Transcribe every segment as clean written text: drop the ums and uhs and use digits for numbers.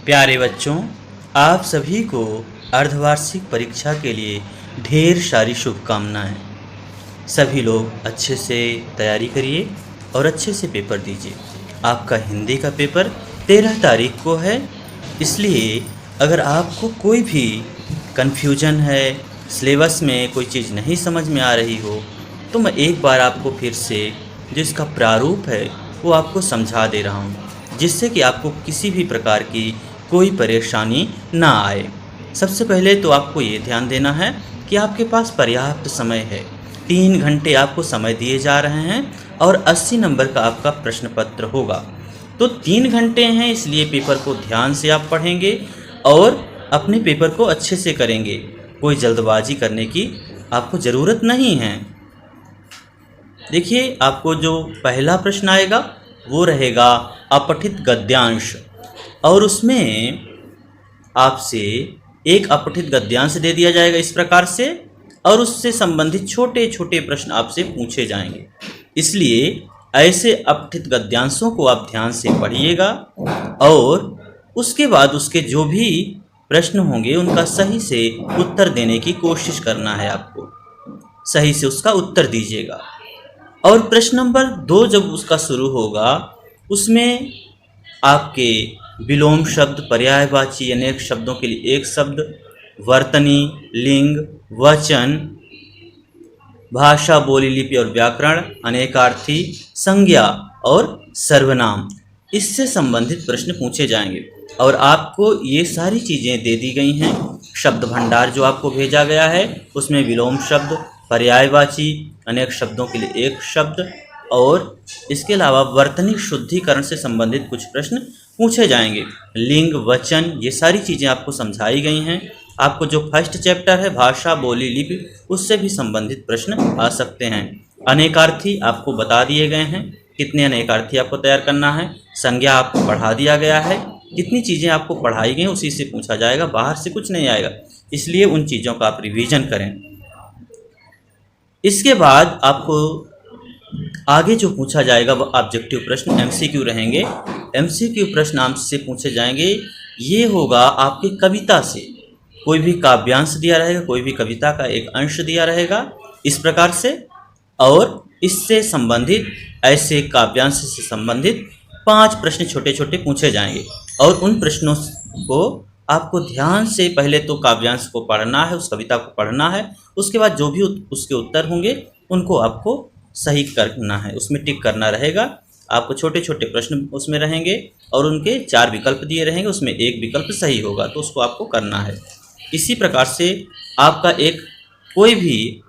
प्यारे बच्चों, आप सभी को अर्धवार्षिक परीक्षा के लिए ढेर सारी शुभकामनाएं। सभी लोग अच्छे से तैयारी करिए और अच्छे से पेपर दीजिए। आपका हिंदी का पेपर 13 तारीख को है, इसलिए अगर आपको कोई भी कन्फ्यूजन है, सिलेबस में कोई चीज़ नहीं समझ में आ रही हो, तो मैं एक बार आपको फिर से जो इसका प्रारूप है वो आपको समझा दे रहा हूँ, जिससे कि आपको किसी भी प्रकार की कोई परेशानी ना आए। सबसे पहले तो आपको ये ध्यान देना है कि आपके पास पर्याप्त समय है। 3 घंटे आपको समय दिए जा रहे हैं और 80 नंबर का आपका प्रश्न पत्र होगा। तो 3 घंटे हैं, इसलिए पेपर को ध्यान से आप पढ़ेंगे और अपने पेपर को अच्छे से करेंगे। कोई जल्दबाजी करने की आपको ज़रूरत नहीं है। देखिए, आपको जो पहला प्रश्न आएगा वो रहेगा अपठित गद्यांश, और उसमें आपसे एक अपठित गद्यांश दे दिया जाएगा इस प्रकार से, और उससे संबंधित छोटे छोटे प्रश्न आपसे पूछे जाएंगे। इसलिए ऐसे अपठित गद्यांशों को आप ध्यान से पढ़िएगा और उसके बाद उसके जो भी प्रश्न होंगे उनका सही से उत्तर देने की कोशिश करना है। आपको सही से उसका उत्तर दीजिएगा। और प्रश्न नंबर 2 जब उसका शुरू होगा, उसमें आपके विलोम शब्द, पर्यायवाची अनेक शब्दों के लिए एक शब्द, वर्तनी, लिंग, वचन, भाषा, बोली, लिपि और व्याकरण, अनेकार्थी, संज्ञा और सर्वनाम, इससे संबंधित प्रश्न पूछे जाएंगे। और आपको ये सारी चीज़ें दे दी गई हैं। शब्द भंडार जो आपको भेजा गया है उसमें विलोम शब्द, पर्यायवाची अनेक शब्दों के लिए एक शब्द, और इसके अलावा वर्तनी शुद्धिकरण से संबंधित कुछ प्रश्न पूछे जाएंगे। लिंग, वचन, ये सारी चीज़ें आपको समझाई गई हैं। आपको जो फर्स्ट चैप्टर है भाषा, बोली, लिपि, उससे भी संबंधित प्रश्न आ सकते हैं। अनेकार्थी आपको बता दिए गए हैं, कितने अनेकार्थी आपको तैयार करना है। संज्ञा आपको पढ़ा दिया गया है, कितनी चीज़ें आपको पढ़ाई गई उसी से पूछा जाएगा, बाहर से कुछ नहीं आएगा, इसलिए उन चीज़ों का आप रिवीजन करें। इसके बाद आपको आगे जो पूछा जाएगा वो ऑब्जेक्टिव प्रश्न एमसीक्यू रहेंगे। एमसीक्यू प्रश्न आपसे पूछे जाएंगे। ये होगा आपकी कविता से, कोई भी काव्यांश दिया रहेगा, कोई भी कविता का एक अंश दिया रहेगा इस प्रकार से, और इससे संबंधित ऐसे काव्यांश से संबंधित 5 प्रश्न छोटे छोटे पूछे जाएंगे। और उन प्रश्नों को आपको ध्यान से पहले तो काव्यांश को पढ़ना है, उस कविता को पढ़ना है, उसके बाद जो भी उसके उत्तर होंगे उनको आपको सही करना है, उसमें टिक करना रहेगा। आपको छोटे छोटे प्रश्न उसमें रहेंगे और उनके 4 विकल्प दिए रहेंगे, उसमें एक विकल्प सही होगा तो उसको आपको करना है। इसी प्रकार से आपका एक कोई भी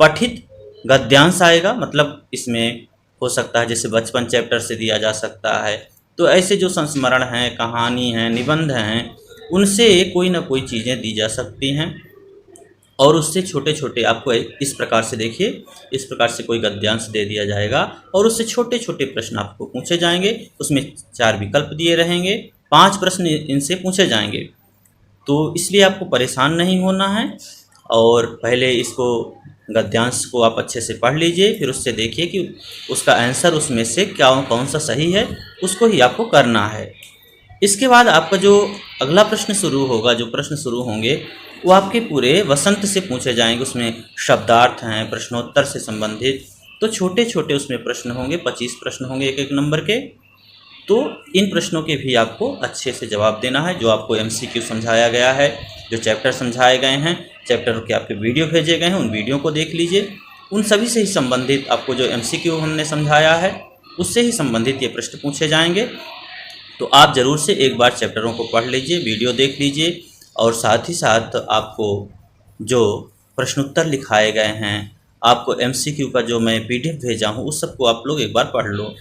पठित गद्यांश आएगा, मतलब इसमें हो सकता है जैसे बचपन चैप्टर से दिया जा सकता है, तो ऐसे जो संस्मरण हैं, कहानी हैं, निबंध हैं, उनसे कोई ना कोई चीज़ें दी जा सकती हैं। और उससे छोटे छोटे आपको इस प्रकार से, देखिए इस प्रकार से कोई गद्यांश दे दिया जाएगा और उससे छोटे छोटे प्रश्न आपको पूछे जाएंगे। उसमें 4 विकल्प दिए रहेंगे, 5 प्रश्न इनसे पूछे जाएंगे। तो इसलिए आपको परेशान नहीं होना है, और पहले इसको गद्यांश को आप अच्छे से पढ़ लीजिए, फिर उससे देखिए कि उसका आंसर उसमें से कौन सा सही है, उसको ही आपको करना है। इसके बाद आपका जो अगला प्रश्न शुरू होगा, जो प्रश्न शुरू होंगे वो आपके पूरे वसंत से पूछे जाएंगे। उसमें शब्दार्थ हैं, प्रश्नोत्तर से संबंधित, तो छोटे छोटे उसमें प्रश्न होंगे, 25 प्रश्न होंगे एक एक नंबर के। तो इन प्रश्नों के भी आपको अच्छे से जवाब देना है। जो आपको एमसीक्यू समझाया गया है, जो चैप्टर समझाए गए हैं, चैप्टर के आपके वीडियो भेजे गए हैं, उन वीडियो को देख लीजिए। उन सभी से ही संबंधित आपको जो एमसीक्यू हमने समझाया है उससे ही संबंधित ये प्रश्न पूछे जाएंगे। तो आप ज़रूर से एक बार चैप्टरों को पढ़ लीजिए, वीडियो देख लीजिए, और साथ ही साथ आपको जो प्रश्नोत्तर लिखाए गए हैं, आपको एमसीक्यू का जो मैं पीडीएफ भेजा हूँ उस सबको आप लोग एक बार पढ़ लो।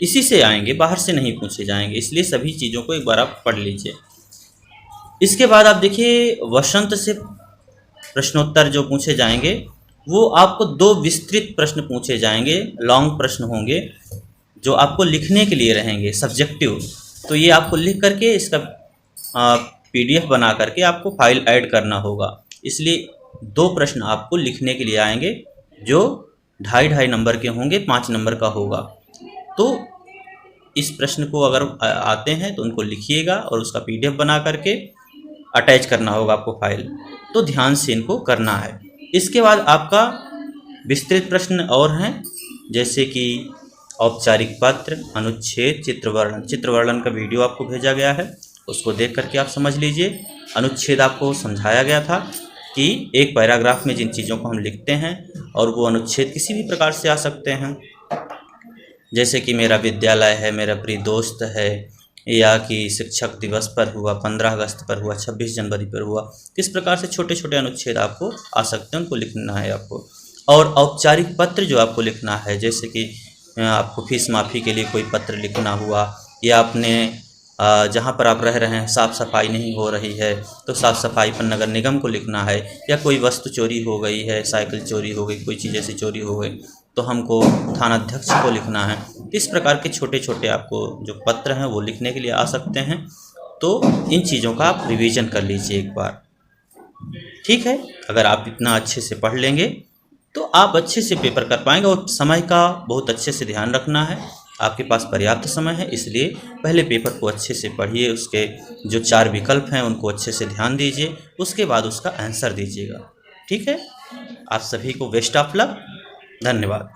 इसी से आएंगे, बाहर से नहीं पूछे जाएंगे, इसलिए सभी चीज़ों को एक बार आप पढ़ लीजिए। इसके बाद आप देखिए वसंत से प्रश्नोत्तर जो पूछे जाएंगे वो आपको 2 विस्तृत प्रश्न पूछे जाएंगे, लॉन्ग प्रश्न होंगे जो आपको लिखने के लिए रहेंगे, सब्जेक्टिव। तो ये आपको लिख करके इसका पीडीएफ बना करके आपको फाइल ऐड करना होगा। इसलिए 2 प्रश्न आपको लिखने के लिए आएंगे जो 2.5 नंबर के होंगे, 5 नंबर का होगा। तो इस प्रश्न को अगर आते हैं तो उनको लिखिएगा और उसका PDF बना करके अटैच करना होगा आपको फाइल। तो ध्यान से इनको करना है। इसके बाद आपका विस्तृत प्रश्न और हैं, जैसे कि औपचारिक पत्र, अनुच्छेद, चित्रवर्णन का वीडियो आपको भेजा गया है, उसको देख करके आप समझ लीजिए। अनुच्छेद आपको समझाया गया था कि एक पैराग्राफ में जिन चीज़ों को हम लिखते हैं, और वो अनुच्छेद किसी भी प्रकार से आ सकते हैं, जैसे कि मेरा विद्यालय है, मेरा प्रिय दोस्त है, या कि शिक्षक दिवस पर हुआ, 15 अगस्त पर हुआ, 26 जनवरी पर हुआ। किस प्रकार से छोटे छोटे अनुच्छेद आपको आ सकते हैं, उनको लिखना है आपको। और औपचारिक पत्र जो आपको लिखना है, जैसे कि आपको फीस माफ़ी के लिए कोई पत्र लिखना हुआ, या अपने जहाँ पर आप रह रहे हैं साफ़ सफाई नहीं हो रही है तो साफ़ सफाई पर नगर निगम को लिखना है, या कोई वस्तु चोरी हो गई है, साइकिल चोरी हो गई, कोई चीज़ ऐसी चोरी हो गई तो हमको थानाध्यक्ष को लिखना है। इस प्रकार के छोटे छोटे आपको जो पत्र हैं वो लिखने के लिए आ सकते हैं। तो इन चीज़ों का आप रिवीजन कर लीजिए एक बार, ठीक है। अगर आप इतना अच्छे से पढ़ लेंगे तो आप अच्छे से पेपर कर पाएंगे। और समय का बहुत अच्छे से ध्यान रखना है, आपके पास पर्याप्त समय है, इसलिए पहले पेपर को अच्छे से पढ़िए, उसके जो 4 विकल्प हैं उनको अच्छे से ध्यान दीजिए, उसके बाद उसका आंसर दीजिएगा, ठीक है। आप सभी को बेस्ट ऑफ लक, धन्यवाद।